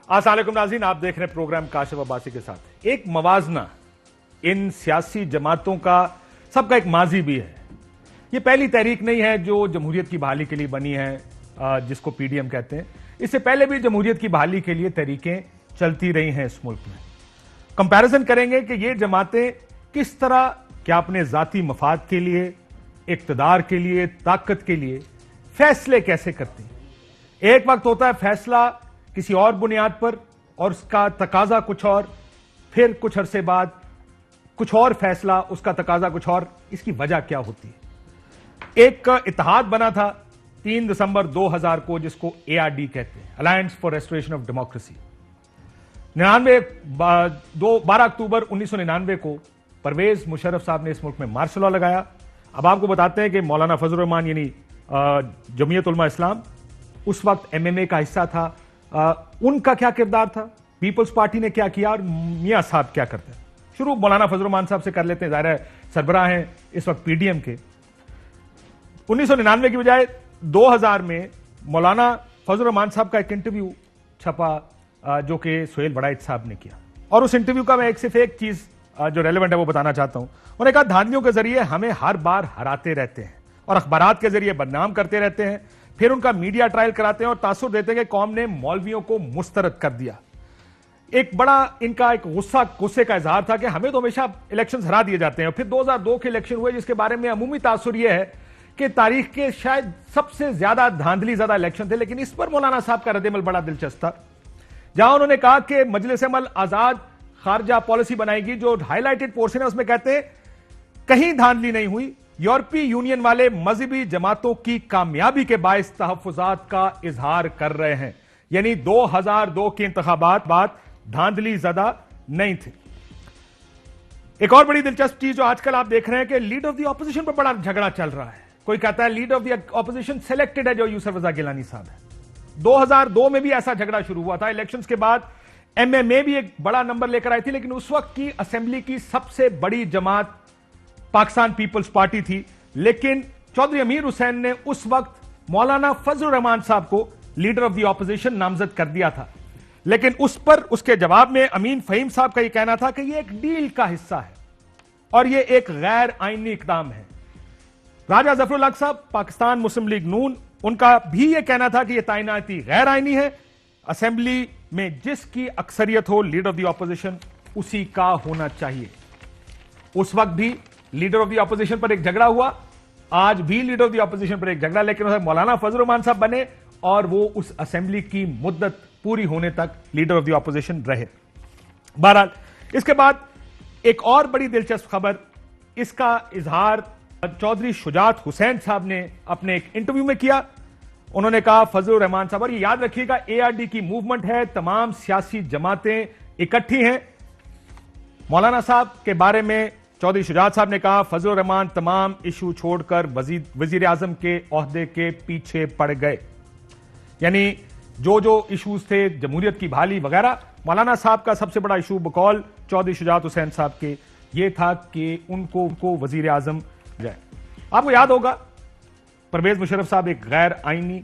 السلام علیکم ناظرین، آپ دیکھ رہے ہیں پروگرام کاشف عباسی کے ساتھ۔ ایک موازنہ ان سیاسی جماعتوں کا سب کا ایک ماضی بھی ہے۔ یہ پہلی تحریک نہیں ہے جو جمہوریت کی بحالی کے لیے بنی ہے، جس کو پی ڈی ایم کہتے ہیں۔ اس سے پہلے بھی جمہوریت کی بحالی کے لیے تحریکیں چلتی رہی ہیں اس ملک میں۔ کمپیریزن کریں گے کہ یہ جماعتیں کس طرح کیا اپنے ذاتی مفاد کے لیے، اقتدار کے لیے، طاقت کے لیے فیصلے کیسے کرتی ہیں۔ ایک وقت ہوتا ہے فیصلہ کسی اور بنیاد پر اور اس کا تقاضا کچھ اور، پھر کچھ عرصے بعد کچھ اور فیصلہ، اس کا تقاضا کچھ اور۔ اس کی وجہ کیا ہوتی ہے؟ ایک اتحاد بنا تھا 3 دسمبر 2000 کو، جس کو ARD کہتے ہیں، alliance for restoration of democracy. 12 اکتوبر 1999 کو پرویز مشرف صاحب نے اس ملک میں مارشل لا لگایا۔ اب آپ کو بتاتے ہیں کہ مولانا فضل الرحمان یعنی جمعیت علماء اسلام اس وقت MMA کا حصہ تھا، ان کا کیا کردار تھا، پیپلز پارٹی نے کیا کیا، اور میاں صاحب کیا کرتے ہیں۔ شروع مولانا فضل الرحمان صاحب سے کر لیتے ہیں، ظاہر ہے سربراہ ہیں اس وقت PDM کے۔ 1999 کی بجائے 2000 میں مولانا فضل الرحمان صاحب کا ایک انٹرویو چھپا جو کہ سہیل وڑائچ صاحب نے کیا، اور اس انٹرویو کا میں صرف ایک چیز جو ریلیونٹ ہے وہ بتانا چاہتا ہوں۔ انہوں نے کہا دھاندلیوں کے ذریعے ہمیں ہر بار ہراتے رہتے ہیں اور اخبارات کے ذریعے بدنام کرتے رہتے ہیں، پھر ان کا میڈیا ٹرائل کراتے ہیں اور تاثر دیتے ہیں کہ قوم نے مولویوں کو مسترد کر دیا۔ ایک بڑا ان کا ایک غصے کا اظہار تھا کہ ہمیں تو ہمیشہ الیکشنز ہرا دیے جاتے ہیں۔ پھر 2002 کے الیکشن ہوئے جس کے بارے میں عمومی تاثر یہ ہے کہ تاریخ کے شاید سب سے زیادہ دھاندلی زیادہ الیکشن تھے، لیکن اس پر مولانا صاحب کا رد عمل بڑا دلچسپ تھا، جہاں انہوں نے کہا کہ مجلس عمل آزاد خارجہ پالیسی بنائے گی۔ جو ہائی لائٹڈ پورشن ہے اس میں کہتے ہیں کہیں دھاندلی نہیں ہوئی، یورپی یونین والے مذہبی جماعتوں کی کامیابی کے باعث تحفظات کا اظہار کر رہے ہیں، یعنی 2002 کے انتخابات بعد دھاندلی زدہ نہیں تھے۔ ایک اور بڑی دلچسپ چیز جو آج کل آپ دیکھ رہے ہیں کہ لیڈر آف دی اپوزیشن پر بڑا جھگڑا چل رہا ہے۔ کوئی کہتا ہے leader of the opposition selected ہے جو یوسف رضا گیلانی صاحب ہے۔ 2002 میں بھی ایسا جھگڑا شروع ہوا تھا، الیکشنز کے بعد MMA بھی ایک بڑا نمبر لے کر آئی تھی، لیکن اس وقت کی اسمبلی کی سب سے بڑی جماعت پاکستان پیپلز پارٹی تھی، لیکن چودھری امیر حسین نے اس وقت مولانا فضل الرحمان صاحب کو لیڈر آف دی اپوزیشن نامزد کر دیا تھا، لیکن اس کے جواب میں امین فہیم صاحب کا یہ کہنا تھا کہ یہ ایک ڈیل کا حصہ ہے اور یہ ایک غیر آئینی اقدام ہے۔ راجہ ظفر الحق صاحب پاکستان مسلم لیگ نون، ان کا بھی یہ کہنا تھا کہ یہ تعیناتی غیر آئینی ہے، اسمبلی میں جس کی اکثریت ہو لیڈر آف دی اپوزیشن اسی کا ہونا چاہیے۔ اس وقت بھی لیڈر آف دی اپوزیشن پر ایک جھگڑا ہوا، آج بھی لیڈر آف دی اپوزیشن پر ایک جھگڑا، لیکن مولانا فضل الرحمان صاحب بنے اور وہ اس اسمبلی کی مدت پوری ہونے تک لیڈر آف دی اپوزیشن رہے۔ بہرحال اس کے بعد ایک اور بڑی دلچسپ خبر، اس کا اظہار چودھری شجاعت حسین صاحب نے اپنے ایک انٹرویو میں کیا۔ انہوں نے کہا فضل الرحمان صاحب، اور یہ یاد رکھیے گا ARD کی موومنٹ ہے، تمام سیاسی جماعتیں اکٹھی ہیں۔ مولانا صاحب کے بارے میں چودھری شجاعت صاحب نے کہا فضل الرحمان تمام ایشو چھوڑ کر وزیر اعظم کے عہدے کے پیچھے پڑ گئے، یعنی جو ایشوز تھے جمہوریت کی بحالی وغیرہ، مولانا صاحب کا سب سے بڑا ایشو بقول چودھری شجاعت حسین صاحب کے یہ تھا کہ ان کو وزیر اعظم جائے۔ آپ کو یاد ہوگا پرویز مشرف صاحب ایک غیر آئینی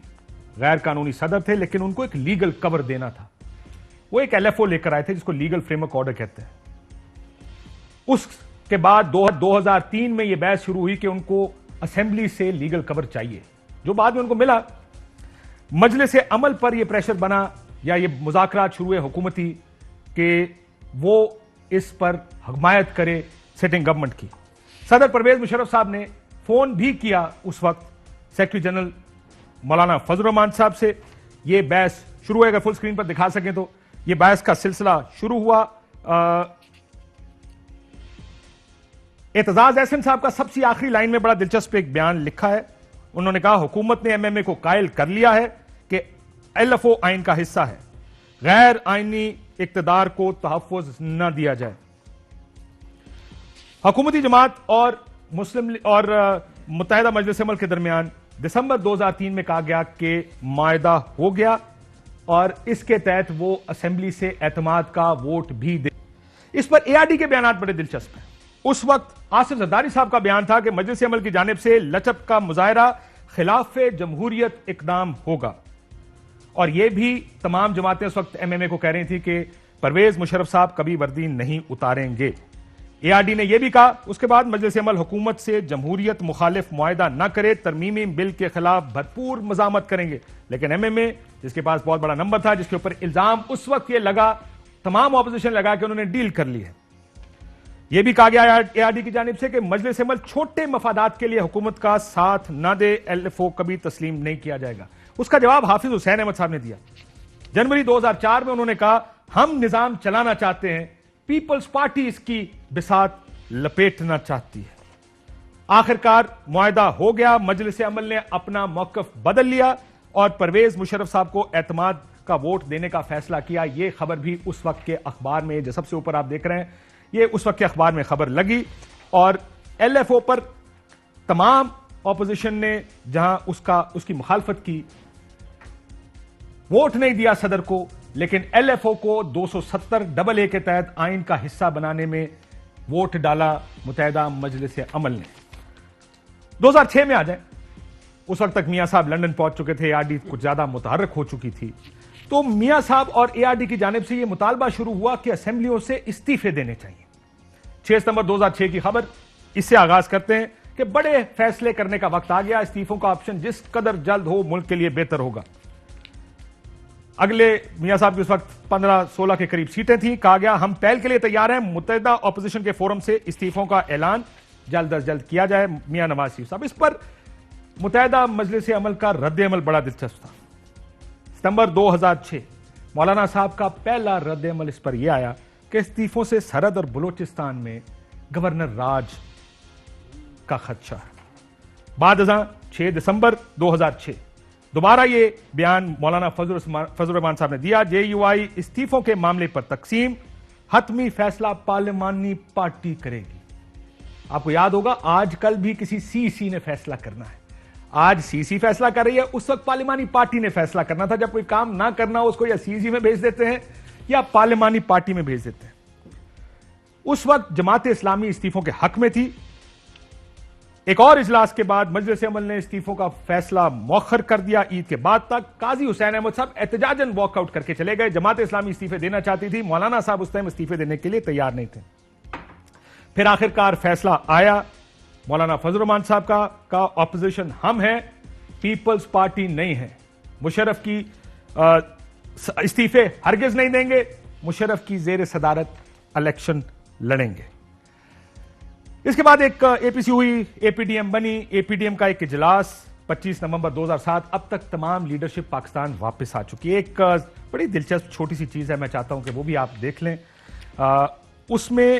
غیر قانونی صدر تھے، لیکن ان کو ایک لیگل کور دینا تھا۔ وہ ایک LFO لے کر آئے تھے جس کو لیگل فریم ورک آرڈر کہتے ہیں۔ اس کے بعد 2003 میں یہ بحث شروع ہوئی کہ ان کو اسمبلی سے لیگل کور چاہیے، جو بعد میں ان کو ملا۔ مجلس عمل پر یہ پریشر بنا یا یہ مذاکرات شروع ہوئے حکومتی کہ وہ اس پر حمایت کرے سٹنگ گورنمنٹ کی۔ صدر پرویز مشرف صاحب نے فون بھی کیا اس وقت سیکرٹری جنرل مولانا فضل الرحمان صاحب سے۔ یہ بحث شروع ہے، اگر فل سکرین پر دکھا سکیں تو یہ بحث کا سلسلہ شروع ہوا۔ اعتزاز احسن صاحب کا سب سے آخری لائن میں بڑا دلچسپ ایک بیان لکھا ہے۔ انہوں نے کہا حکومت نے MMA کو قائل کر لیا ہے کہ LFO آئین کا حصہ ہے، غیر آئینی اقتدار کو تحفظ نہ دیا جائے۔ حکومتی جماعت اور متحدہ مجلس عمل کے درمیان دسمبر 2003 میں کہا گیا کہ معاہدہ ہو گیا اور اس کے تحت وہ اسمبلی سے اعتماد کا ووٹ بھی دے۔ اس پر ARD کے بیانات بڑے دلچسپ ہیں۔ اس وقت آصف زرداری صاحب کا بیان تھا کہ مجلس عمل کی جانب سے لچک کا مظاہرہ خلاف جمہوریت اقدام ہوگا۔ اور یہ بھی تمام جماعتیں اس وقت ایم ایم اے کو کہہ رہی تھی کہ پرویز مشرف صاحب کبھی وردی نہیں اتاریں گے. اے آر ڈی نے یہ بھی کہا اس کے بعد مجلس عمل حکومت سے جمہوریت مخالف معاہدہ نہ کرے، ترمیمی بل کے خلاف بھرپور مزاحمت کریں گے. لیکن ایم ایم اے جس کے پاس بہت بڑا نمبر تھا، جس کے اوپر الزام اس وقت یہ لگا، تمام اپوزیشن لگا کہ انہوں نے ڈیل کر لی ہے. یہ بھی کہا گیا اے آر ڈی کی جانب سے کہ مجلس عمل چھوٹے مفادات کے لیے حکومت کا ساتھ نہ دے، ایل ایف او کبھی تسلیم نہیں کیا جائے گا. اس کا جواب حافظ حسین احمد صاحب نے دیا. جنوری 2004 میں انہوں نے کہا ہم نظام چلانا چاہتے ہیں، پیپلز پارٹی اس کی بساط لپیٹنا چاہتی ہے. آخرکار معاہدہ ہو گیا، مجلس عمل نے اپنا موقف بدل لیا اور پرویز مشرف صاحب کو اعتماد کا ووٹ دینے کا فیصلہ کیا. یہ خبر بھی اس وقت کے اخبار میں، جو سب سے اوپر آپ دیکھ رہے ہیں، یہ اس وقت کے اخبار میں خبر لگی. اور ایل ایف او پر تمام اپوزیشن نے جہاں اس کی مخالفت کی، ووٹ نہیں دیا صدر کو، لیکن ایل ایف او کو 270 کے تحت آئین کا حصہ بنانے میں ووٹ ڈالا متحدہ مجلس عمل نے. 2006 میں آ جائیں، اس وقت تک میاں صاحب لندن پہنچ چکے تھے، اے آر ڈی کچھ زیادہ متحرک ہو چکی تھی. تو میاں صاحب اور اے آر ڈی کی جانب سے یہ مطالبہ شروع ہوا کہ اسمبلیوں سے استعفے دینے چاہیے. 6 ستمبر 2006 کی خبر، اس سے آغاز کرتے ہیں کہ بڑے فیصلے کرنے کا وقت آ گیا، استعفوں کا آپشن جس قدر جلد ہو ملک کے لیے بہتر ہوگا. اگلے میاں صاحب کی اس وقت 15-16 کے قریب سیٹیں تھیں. کہا گیا ہم پہل کے لیے تیار ہیں، متحدہ اپوزیشن کے فورم سے استعفوں کا اعلان جلد از جلد کیا جائے. میاں نواز شریف صاحب، اس پر متحدہ مجلس عمل کا رد عمل بڑا دلچسپ تھا. ستمبر 2006 مولانا صاحب کا پہلا رد عمل اس پر یہ آیا کہ استعفوں سے سرحد اور بلوچستان میں گورنر راج کا خدشہ ہے. بعد ازاں 6 دسمبر 2006 دوبارہ یہ بیان مولانا فضل الرحمان صاحب نے دیا. جے یو آئی استعفوں کے معاملے پر تقسیم، حتمی فیصلہ پارلیمانی پارٹی کرے گی. آپ کو یاد ہوگا آج کل بھی کسی سی نے فیصلہ کرنا ہے. آج سی فیصلہ کر رہی ہے، اس وقت پارلیمانی پارٹی نے فیصلہ کرنا تھا. جب کوئی کام نہ کرنا ہو اس کو یا سی میں بھیج دیتے ہیں یا پارلیمانی پارٹی میں بھیج دیتے ہیں. اس وقت جماعت اسلامی استعفوں کے حق میں تھی. ایک اور اجلاس کے بعد مجلس عمل نے استعفوں کا فیصلہ مؤخر کر دیا عید کے بعد تک. قاضی حسین احمد صاحب احتجاجاً واک آؤٹ کر کے چلے گئے. جماعت اسلامی استعفے دینا چاہتی تھی، مولانا صاحب اس ٹائم استعفے دینے کے لیے تیار نہیں تھے. پھر آخرکار فیصلہ آیا مولانا فضل الرحمان صاحب کا اپوزیشن ہم ہیں، پیپلز پارٹی نہیں ہے. مشرف کی استعفے ہرگز نہیں دیں گے، مشرف کی زیر صدارت الیکشن لڑیں گے. اس کے بعد ایک اے پی سی ہوئی، اے پی ڈی ایم بنی. اے پی ڈی ایم کا ایک اجلاس 25 نومبر 2007. اب تک تمام لیڈرشپ پاکستان واپس آ چکی ہے. ایک بڑی دلچسپ چھوٹی سی چیز ہے، میں چاہتا ہوں کہ وہ بھی آپ دیکھ لیں. اس میں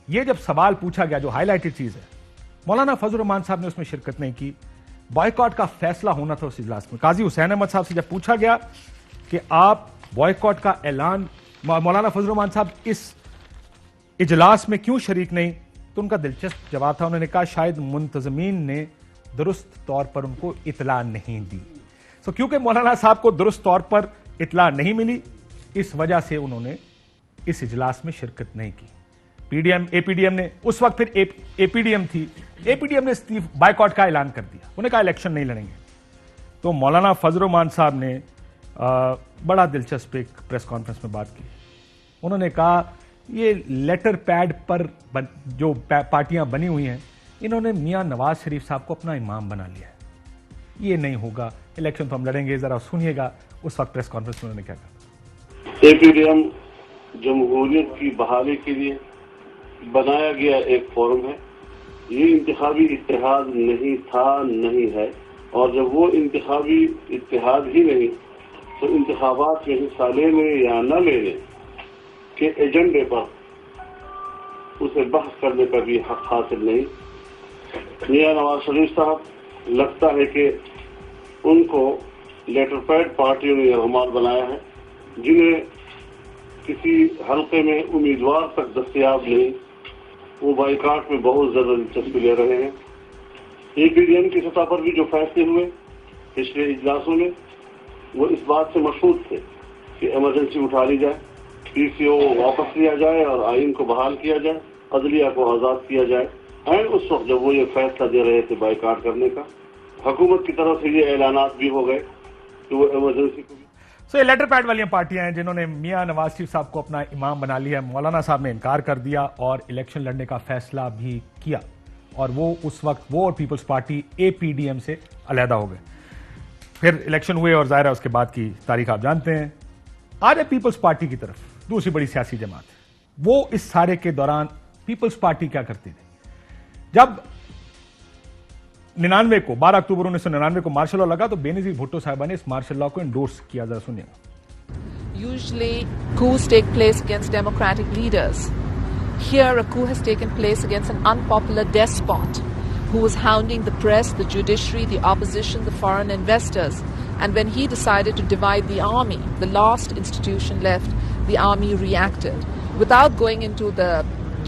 یہ جب سوال پوچھا گیا، جو ہائی لائٹڈ چیز ہے، مولانا فضل الرحمان صاحب نے اس میں شرکت نہیں کی. بائیکاٹ کا فیصلہ ہونا تھا اس اجلاس میں. قاضی حسین احمد صاحب سے جب پوچھا گیا کہ آپ بائیکاٹ کا اعلان، مولانا فضل الرحمان صاحب اس اجلاس میں کیوں شریک نہیں، تو ان کا دلچسپ جواب تھا. انہوں نے کہا شاید منتظمین نے درست طور پر ان کو اطلاع نہیں دی. کیونکہ مولانا صاحب کو درست طور پر اطلاع نہیں ملی، اس وجہ سے انہوں نے اس اجلاس میں شرکت نہیں کی. اے پی ڈی ایم نے اس وقت، پھر اے پی ڈی ایم تھی، اے پی ڈی ایم نے بائیکاٹ کا اعلان کر دیا. انہوں نے کہا الیکشن نہیں لڑیں گے. تو مولانا فضل الرحمان صاحب نے بڑا دلچسپ ایک پریس کانفرنس میں بات کی. انہوں نے کہا یہ لیٹر پیڈ پر جو پارٹیاں بنی ہوئی ہیں، انہوں نے میاں نواز شریف صاحب کو اپنا امام بنا لیا ہے، یہ نہیں ہوگا، الیکشن تو ہم لڑیں گے. ذرا سنیے گا اس وقت پریس کانفرنس میں انہوں نے کیا کہا. اے پی ڈی ایم جمہوریت کی بحالی کے لیے بنایا گیا ایک فورم ہے. یہ انتخابی اتحاد نہیں تھا، نہیں ہے، اور جب وہ انتخابی اتحاد ہی نہیں تو انتخابات میں حصہ لینے یا نہ لینے کے ایجنڈے پر اسے بحث کرنے کا بھی حق حاصل نہیں. میاں نواز شریف صاحب لگتا ہے کہ ان کو لیٹر پیڈ پارٹیوں نے رہنما بنایا ہے، جنہیں کسی حلقے میں امیدوار تک دستیاب نہیں. وہ بائیکاٹ میں بہت زیادہ دلچسپی لے رہے ہیں. اے پی ڈی ایم کی سطح پر بھی جو فیصلے ہوئے پچھلے اجلاسوں میں، وہ اس بات سے مشہور تھے کہ ایمرجنسی اٹھا لی جائے، پی سی او واپس لیا جائے اور آئین کو بحال کیا جائے، عدلیہ کو آزاد کیا جائے. اینڈ اس وقت جب وہ یہ فیصلہ دے رہے تھے بائیکاٹ کرنے کا، حکومت کی طرف سے یہ اعلانات بھی ہو گئے कि वो इमरजेंसी को भी सो ये लेटर पैड वाली पार्टियां हैं जिन्होंने मियां नवाज शरीफ साहब को अपना इमाम बना लिया। मौलाना साहब ने इनकार कर दिया और इलेक्शन लड़ने का फैसला भी किया, और वो उस वक्त वो और पीपल्स पार्टी APDM से अलहदा हो गए। फिर इलेक्शन हुए और जाहिर है उसके बाद की तारीख आप जानते हैं। आज है पीपल्स पार्टी की तरफ दूसरी बड़ी सियासी जमात है। वो इस सारे के दौरान पीपल्स पार्टी क्या करती थी? जब 99 को 12 अक्टूबर 1999 को मार्शल लॉ लगा तो बेनजीर भुट्टो साहिबा ने इस मार्शल लॉ को एंडोर्स किया। जरा सुनिएगा। Usually coups take place against democratic leaders. Here a coup has taken place against an unpopular despot who was hounding the press, the judiciary, the opposition, the foreign investors. And when he decided to divide the army, the last institution left, the army reacted. Without going into the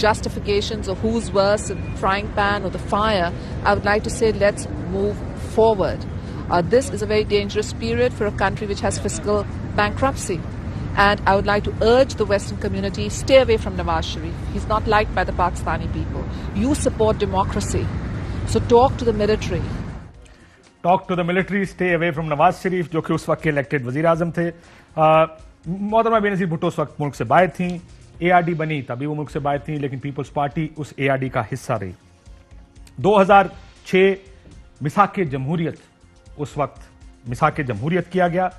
justifications of who's worse, the frying pan or the fire, I would like to say let's move forward. This is a very dangerous period for a country which has fiscal bankruptcy. And I would like to urge the Western community, stay away from Nawaz Sharif. He's not liked by the Pakistani people. You support democracy. So talk to the military. Talk to the military, stay away from Nawaz Sharif, जो कि उस वक्त के elected वजीर आजम थे। मोहतरमा बेनजीर भुट्टो उस वक्त मुल्क से बाहर थी। ARD बनी तभी वो मुल्क से बाहर थी, लेकिन पीपल्स पार्टी उस ARD का हिस्सा रही। 2006 मिसाक जमहूरियत, उस वक्त मिसाक जमहूरियत किया गया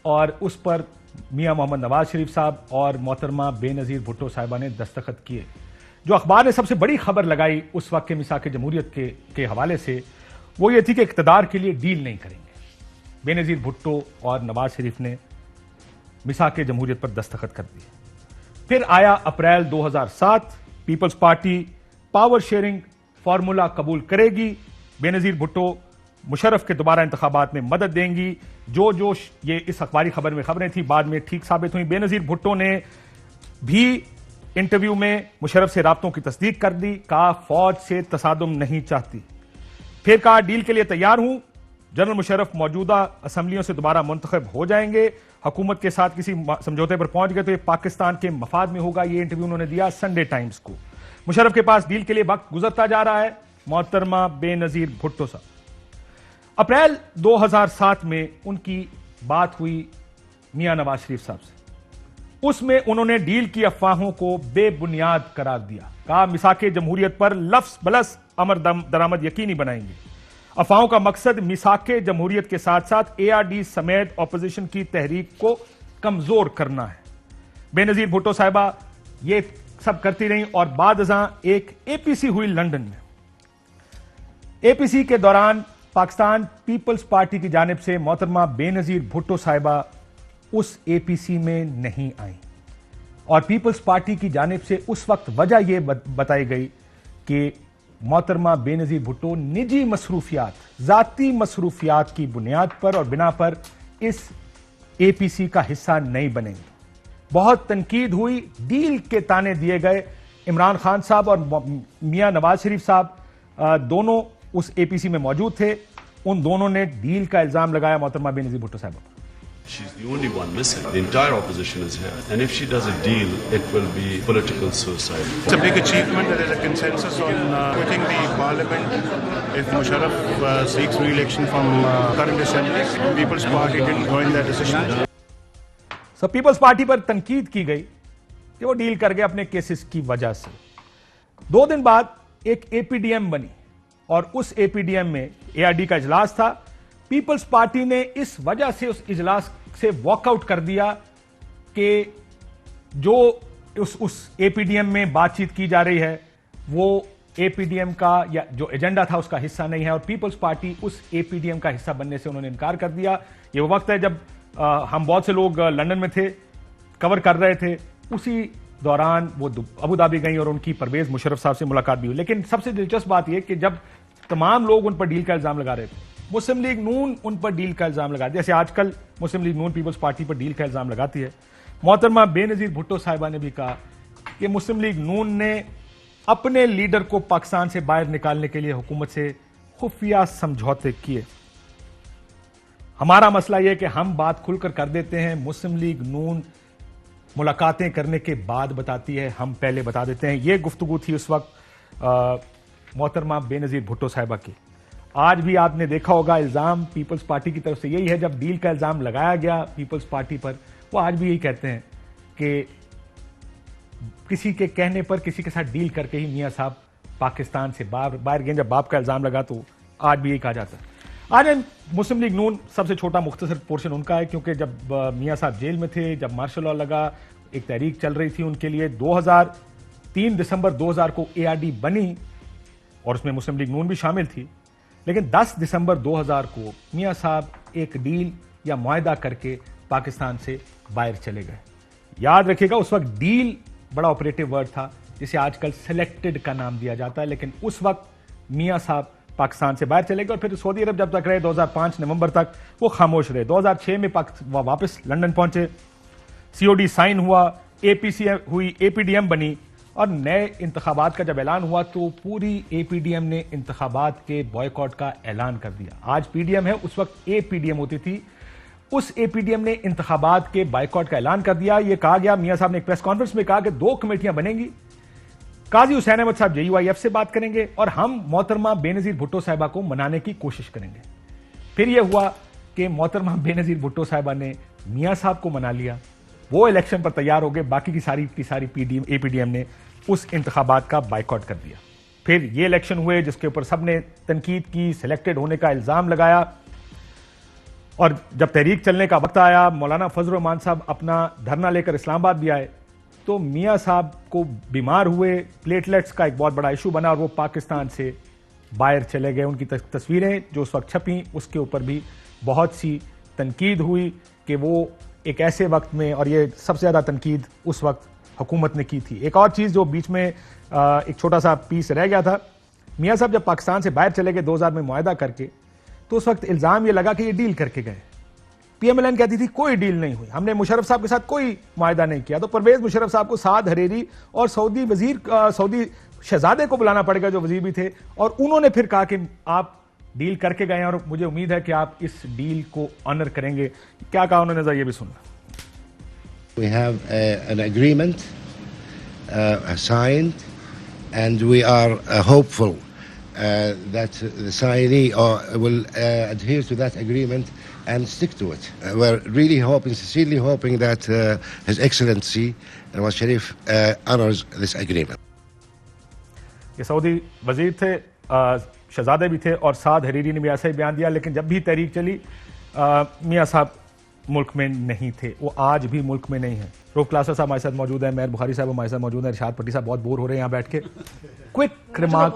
और उस पर मियां मोहम्मद नवाज शरीफ साहब और मोहतरमा बेनजीर भुट्टो साहिबा ने दस्तखत किए। जो अखबार ने सबसे बड़ी खबर लगाई उस वक्त के मिसाक जमहूरियत के हवाले से वो ये थी कि इक़्तिदार के लिए डील नहीं करेंगे। बेनजीर भुट्टो और नवाज शरीफ ने मिसाक जमहूरियत पर दस्तखत कर दिए। फिर आया April 2007, Peoples Party power sharing formula कबूल करेगी, बेनजीर भुट्टो मुशर्रफ के दोबारा इंतखाबात में मदद देंगी। जो ये इस अखबारी खबर में खबरें थी बाद में ठीक साबित हुई। बेनजीर भुट्टो ने भी इंटरव्यू में मुशर्रफ से राब्तों की तस्दीक कर दी, कहा फौज से तसादुम नहीं चाहती। फिर कहा डील के लिए तैयार हूं, जनरल मुशर्रफ मौजूदा असम्बलियों से दोबारा मुंतखब हो जाएंगे, हुकूमत के साथ किसी समझौते पर पहुंच गए तो ये पाकिस्तान के मफाद में होगा। ये इंटरव्यू उन्होंने दिया संडे टाइम्स को। मुशर्रफ के पास डील के लिए वक्त गुजरता जा रहा है। मोहतरमा बेनजीर भुट्टो साहब, अप्रैल 2007 में उनकी बात हुई मियां नवाज शरीफ साहब से। उसमें उन्होंने डील की अफवाहों को बेबुनियाद करार दिया, कहा मिसाके जमहूरियत पर लफ्ज बलस अमर दरामद यकीनी बनाएंगे। अफवाहों का मकसद मिसाके जमहूरियत के साथ साथ ARD समेत ऑपोजिशन की तहरीक को कमजोर करना है। बेनजीर भुट्टो साहिबा ये सब करती रही और बाद एक APC हुई लंदन में। APC के दौरान पाकिस्तान पीपल्स पार्टी की जानिब से मोहतरमा बेनजीर भुट्टो साहिबा उस APC में नहीं आई और पीपल्स पार्टी की जानिब से उस वक्त वजह यह बताई गई कि मोहतरमा बेनजीर भुट्टो निजी मसरूफियात, जाती मसरूफियात की बुनियाद पर और बिना पर इस APC का हिस्सा नहीं बनेंगे। बहुत तनकीद हुई, डील के ताने दिए गए। इमरान खान साहब और मियां नवाज शरीफ साहब दोनों उस APC में मौजूद थे। उन दोनों ने डील का इल्जाम लगाया मोहतरमा बेनजीर भुट्टो साहब पर। She's the only one missing. The entire opposition is here. And if she does a deal, it will be political suicide. It's a big achievement that there is a consensus on quitting the parliament if Musharraf seeks re-election from current assembly. People's Party didn't join that decision. So, Peoples Party पर तनकीद की गई कि वो deal कर गए अपने cases की वजह से। 2 दिन बाद एक APDM बनी और उस APDM में ARD का इजलास था। पीपल्स पार्टी ने इस वजह से उस इजलास से वॉकआउट कर दिया कि जो उस APDM में बातचीत की जा रही है वो APDM का या जो एजेंडा था उसका हिस्सा नहीं है और पीपल्स पार्टी उस APDM का हिस्सा बनने से उन्होंने इनकार कर दिया। ये वो वक्त है जब हम बहुत से लोग लंदन में थे, कवर कर रहे थे। उसी दौरान वो अबू धाबी गई और उनकी परवेज मुशर्रफ साहब से मुलाकात भी हुई। लेकिन सबसे दिलचस्प बात यह कि जब तमाम लोग उन पर डील का इल्जाम लगा रहे थे, मुस्लिम लीग नून उन पर डील का इल्जाम लगाती है, जैसे आजकल मुस्लिम लीग नून पीपल्स पार्टी पर डील का इल्जाम लगाती है। मोहतरमा बेनजीर भुट्टो साहिबा ने भी कहा कि मुस्लिम लीग नून ने अपने लीडर को पाकिस्तान से बाहर निकालने के लिए हुकूमत से खुफिया समझौते किए। हमारा मसला यह कि हम बात खुलकर कर देते हैं, मुस्लिम लीग नून मुलाकातें करने के बाद बताती है, हम पहले बता देते हैं। यह गुफ्तगू थी उस वक्त मोहतरमा बेनजीर भुट्टो साहिबा की। آج بھی آپ نے دیکھا ہوگا الزام پیپلز پارٹی کی طرف سے یہی ہے. جب ڈیل کا الزام لگایا گیا پیپلز پارٹی پر, وہ آج بھی یہی کہتے ہیں کہ کسی کے کہنے پر کسی کے ساتھ ڈیل کر کے ہی میاں صاحب پاکستان سے باہر گئے. جب باپ کا الزام لگا تو آج بھی یہی کہا جاتا ہے. آج مسلم لیگ نون سب سے چھوٹا مختصر پورشن ان کا ہے, کیونکہ جب میاں صاحب جیل میں تھے, جب مارشل لا لگا, ایک تحریک چل رہی تھی ان کے لیے. 3 دسمبر 2000 کو ARD بنی اور اس میں مسلم لیگ نون بھی شامل تھی, لیکن 10 دسمبر 2000 کو میاں صاحب ایک ڈیل یا معاہدہ کر کے پاکستان سے باہر چلے گئے. یاد رکھیے گا اس وقت ڈیل بڑا آپریٹو ورڈ تھا جسے آج کل سلیکٹڈ کا نام دیا جاتا ہے, لیکن اس وقت میاں صاحب پاکستان سے باہر چلے گئے اور پھر سعودی عرب جب تک رہے 2005 نومبر تک وہ خاموش رہے. 2006 میں واپس لندن پہنچے, COD سائن ہوا, APC ہوئی, APDM بنی, اور نئے انتخابات کا جب اعلان ہوا تو پوری APDM نے انتخابات کے بائیکاٹ کا اعلان کر دیا. آج PDM ہے, اس وقت APDM ہوتی تھی. اس APDM نے انتخابات کے بائیکاٹ کا اعلان کر دیا. یہ کہا گیا, میاں صاحب نے ایک پریس کانفرنس میں کہا کہ 2 کمیٹیاں بنیں گی, قاضی حسین احمد صاحب JUIF سے بات کریں گے اور ہم محترمہ بے نظیر بھٹو صاحبہ کو منانے کی کوشش کریں گے. پھر یہ ہوا کہ محترمہ بے نظیر بھٹو صاحبہ نے میاں صاحب کو منا لیا, وہ الیکشن پر تیار ہو گئے, باقی کی ساری APDM نے اس انتخابات کا بائیکاٹ کر دیا. پھر یہ الیکشن ہوئے جس کے اوپر سب نے تنقید کی, سلیکٹڈ ہونے کا الزام لگایا, اور جب تحریک چلنے کا وقت آیا, مولانا فضل الرحمان صاحب اپنا دھرنا لے کر اسلام آباد بھی آئے, تو میاں صاحب کو بیمار ہوئے, پلیٹلیٹس کا ایک بہت بڑا ایشو بنا اور وہ پاکستان سے باہر چلے گئے. ان کی تصویریں جو اس وقت چھپیں اس کے اوپر بھی بہت سی تنقید ہوئی کہ وہ ایک ایسے وقت میں, اور یہ سب سے زیادہ تنقید اس وقت حکومت نے کی تھی. ایک اور چیز جو بیچ میں ایک چھوٹا سا پیس رہ گیا تھا, میاں صاحب جب پاکستان سے باہر چلے گئے 2000 میں معاہدہ کر کے, تو اس وقت الزام یہ لگا کہ یہ ڈیل کر کے گئے. PMLN کہتی تھی کوئی ڈیل نہیں ہوئی, ہم نے مشرف صاحب کے ساتھ کوئی معاہدہ نہیں کیا. تو پرویز مشرف صاحب کو سعد حریری اور سعودی شہزادے کو بلانا پڑے گا جو وزیر بھی تھے, اور انہوں نے پھر کہا کہ آپ ڈیل کر کے گئے ہیں اور مجھے امید ہے کہ آپ اس ڈیل کو آنر کریں گے. کیا کہا انہوں نے, ذرا یہ بھی سننا. We have an agreement signed, and we are hopeful that the signee will adhere to that agreement and stick to it. We're really sincerely hoping that His Excellency Nawaz Sharif honors this agreement. یہ سعودی وزیر تھے, شہزادے بھی تھے, اور Saad Hariri نے بھی ایسا ہی بیان دیا. لیکن جب بھی تحریک چلی میاں صاحب ملک میں نہیں تھے, وہ آج بھی ملک میں نہیں ہیں. روف کلاسر صاحب ہمارے ساتھ موجود ہیں, مہر بخاری صاحب ہمارے ساتھ موجود ہیں, ارشاد پٹی صاحب بہت بور ہو رہے ہیں یہاں بیٹھ کے. Quick remark.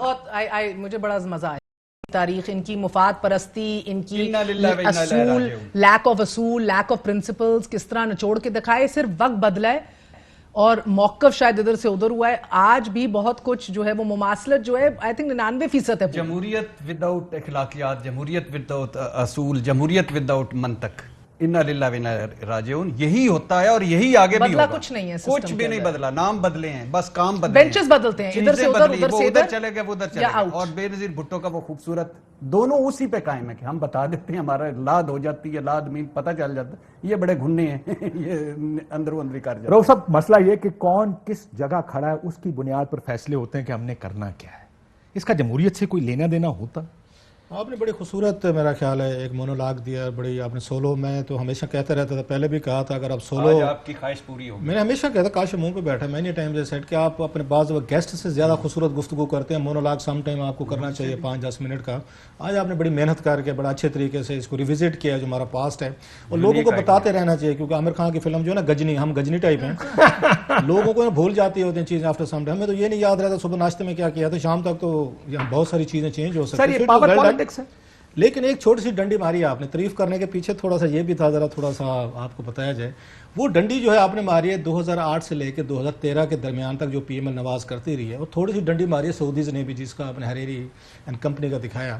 مجھے بڑا مزہ آیا. تاریخ, ان کی مفاد پرستی, ان کی اصول, لیک آف اصول, لیک آف پرنسپلز کس طرح نچوڑ کے دکھائے. صرف وقت بدلا ہے اور موقف شاید ادھر سے ادھر ہوا ہے. آج بھی بہت کچھ جو ہے وہ مماثلت جو ہے آئی تھنک 99% ہے. جمہوریت وداؤٹ اخلاقیات, جمہوریت وداؤٹ اصول, جمہوریت وداؤٹ منطق. انا للہ و انا الیہ راجعون. یہی ہوتا ہے اور یہی آگے بھی ہوگا. بدلا کچھ نہیں ہے, کچھ بھی نہیں بدلا, نام بدلے ہیں بس, کام بدلے, بینچز بدلتے ہیں, ادھر سے ادھر, ادھر سے ادھر چلے گئے, وہ ادھر چلے گئے. اور بے نظیر بھٹو کا وہ خوبصورت دونوں اسی پہ قائم ہے کہ ہم بتا دیتے ہیں, ہمارا لاد ہو جاتی ہے, لاد مین پتہ چل جاتا ہے, یہ بڑے گھننے ہیں, یہ اندروں اندری کر جاتے ہیں. روف صاحب, مسئلہ یہ کہ کون کس جگہ کھڑا ہے اس کی بنیاد پر فیصلے ہوتے ہیں کہ ہم نے کرنا کیا ہے. اس کا جمہوریت سے کوئی لینا دینا ہوتا؟ آپ نے بڑی خوبصورت میرا خیال ہے ایک مونولاگ دیا, بڑی آپ نے سولو. میں تو ہمیشہ کہتا رہتا تھا, پہلے بھی کہا تھا, اگر آپ سولو, آپ کی خواہش پوری ہوگی. میں نے ہمیشہ کہتا کاش منہ پہ بیٹھا, میں نے ٹائم سے سیٹ کہ آپ اپنے بعض گیسٹ سے زیادہ خوبصورت گفتگو کرتے ہیں. مونولاگ سم ٹائم آپ کو کرنا چاہیے 5-10 منٹ کا. آج آپ نے بڑی محنت کر کے بڑا اچھے طریقے سے اس کو ریوزٹ کیا جو ہمارا پاسٹ ہے, اور لوگوں کو بتاتے رہنا چاہیے, کیونکہ عامر خان کی فلم جو ہے نا گجنی, ہم گجنی ٹائپ ہیں, لوگوں کو بھول جاتی ہوتی ہیں چیزیں آفٹر سم ٹائم. ہمیں تو یہ نہیں یاد رہتا صبح ناشتے میں کیا کیا تھا, شام تک تو یہاں بہت ساری چیزیں چینج ہو سکتی ہیں. لیکن ایک چھوٹی سی ڈنڈی ماری آپ نے, تعریف کرنے کے پیچھے تھوڑا سا یہ بھی تھا, ذرا تھوڑا سا آپ کو بتایا جائے. وہ ڈنڈی جو ہے آپ نے ماری ہے 2008 سے لے کے 2013 کے درمیان تک جو PML نواز کرتی رہی ہے, اور تھوڑی سی ڈنڈی ماری ہے سعودیز نے بھی, جس کا آپ نے حریری اینڈ کمپنی کا دکھایا.